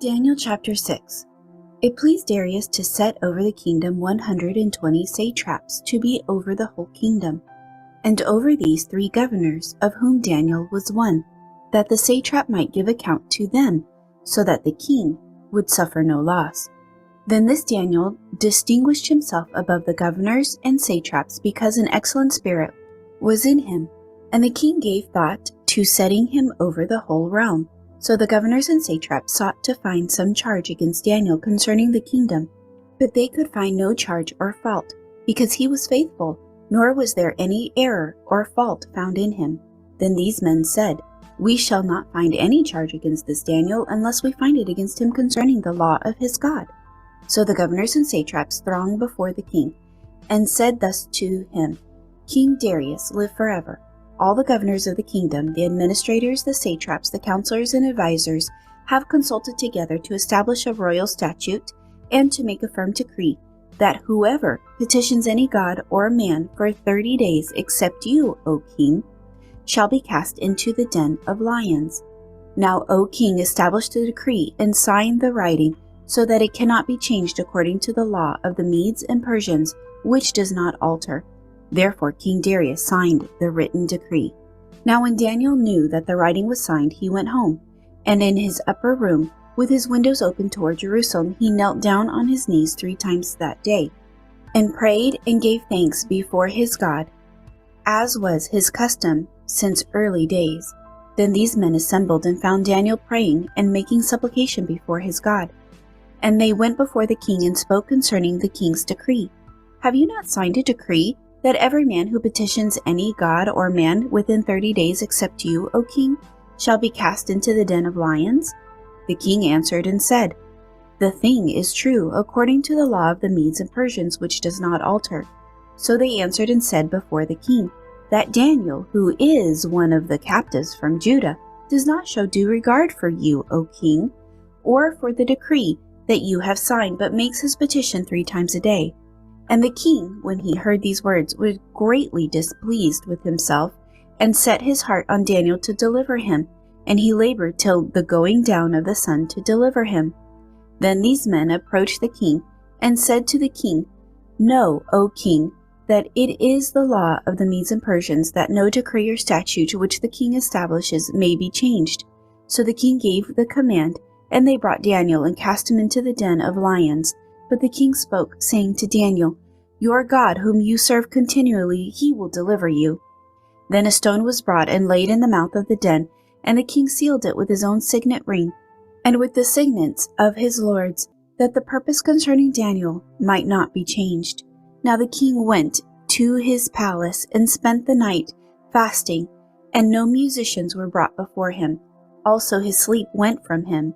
Daniel chapter 6. It pleased Darius to set over the kingdom 120 satraps to be over the whole kingdom, and over these 3 governors, of whom Daniel was one, that the satrap might give account to them, so that the king would suffer no loss. Then this Daniel distinguished himself above the governors and satraps because an excellent spirit was in him, and the king gave thought to setting him over the whole realm. So the governors and satraps sought to find some charge against Daniel concerning the kingdom, but they could find no charge or fault, because he was faithful, nor was there any error or fault found in him. Then these men said, "We shall not find any charge against this Daniel unless we find it against him concerning the law of his God." So the governors and satraps thronged before the king, and said thus to him, "King Darius, live forever. All the governors of the kingdom, the administrators, the satraps, the counselors, and advisers have consulted together to establish a royal statute and to make a firm decree that whoever petitions any god or man for 30 days except you, O king, shall be cast into the den of lions. Now, O king, establish the decree and sign the writing so that it cannot be changed according to the law of the Medes and Persians, which does not alter." Therefore King Darius signed the written decree. Now when Daniel knew that the writing was signed, he went home, and in his upper room, with his windows open toward Jerusalem, he knelt down on his knees 3 times that day, and prayed and gave thanks before his God, as was his custom since early days. Then these men assembled and found Daniel praying and making supplication before his God. And they went before the king and spoke concerning the king's decree. "Have you not signed a decree that every man who petitions any god or man within 30 days except you, O king, shall be cast into the den of lions?" The king answered and said, "The thing is true, according to the law of the Medes and Persians, which does not alter." So they answered and said before the king, "That Daniel, who is one of the captives from Judah, does not show due regard for you, O king, or for the decree that you have signed, but makes his petition 3 times a day." And the king, when he heard these words, was greatly displeased with himself, and set his heart on Daniel to deliver him, and he labored till the going down of the sun to deliver him. Then these men approached the king, and said to the king, "Know, O king, that it is the law of the Medes and Persians that no decree or statute which the king establishes may be changed." So the king gave the command, and they brought Daniel and cast him into the den of lions. But the king spoke, saying to Daniel, "Your God, whom you serve continually, he will deliver you." Then a stone was brought and laid in the mouth of the den, and the king sealed it with his own signet ring, and with the signets of his lords, that the purpose concerning Daniel might not be changed. Now the king went to his palace and spent the night fasting, and no musicians were brought before him. Also his sleep went from him.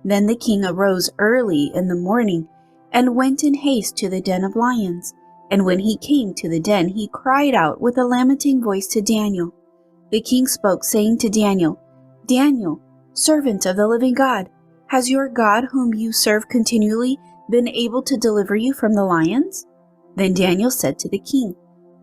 Then the king arose early in the morning, and went in haste to the den of lions. And when he came to the den, he cried out with a lamenting voice to Daniel. The king spoke, saying to Daniel, "Daniel, servant of the living God, has your God, whom you serve continually, been able to deliver you from the lions?" Then Daniel said to the king,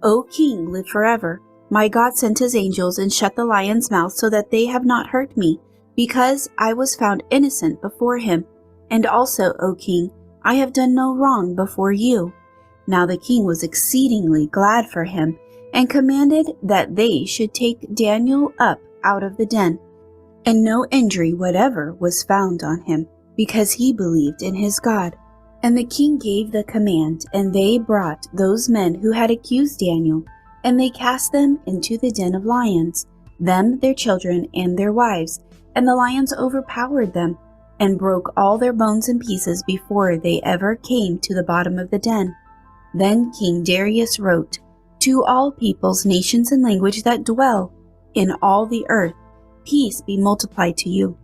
"O king, live forever. My God sent his angels and shut the lions' mouths so that they have not hurt me, because I was found innocent before him. And also, O king, I have done no wrong before you." Now the king was exceedingly glad for him, and commanded that they should take Daniel up out of the den. And no injury whatever was found on him, because he believed in his God. And the king gave the command, and they brought those men who had accused Daniel, and they cast them into the den of lions, them, their children, and their wives. And the lions overpowered them, and broke all their bones in pieces before they ever came to the bottom of the den. Then King Darius wrote, "To all peoples, nations, and language that dwell in all the earth, peace be multiplied to you.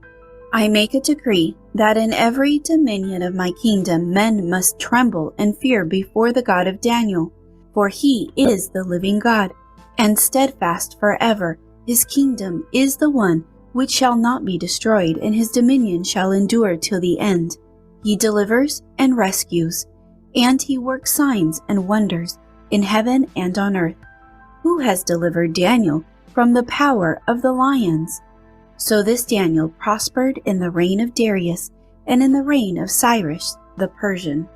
I make a decree that in every dominion of my kingdom men must tremble and fear before the God of Daniel, for he is the living God, and steadfast forever. His kingdom is the one which shall not be destroyed, and his dominion shall endure till the end. He delivers and rescues, and he works signs and wonders in heaven and on earth. Who has delivered Daniel from the power of the lions?" So this Daniel prospered in the reign of Darius, and in the reign of Cyrus the Persian.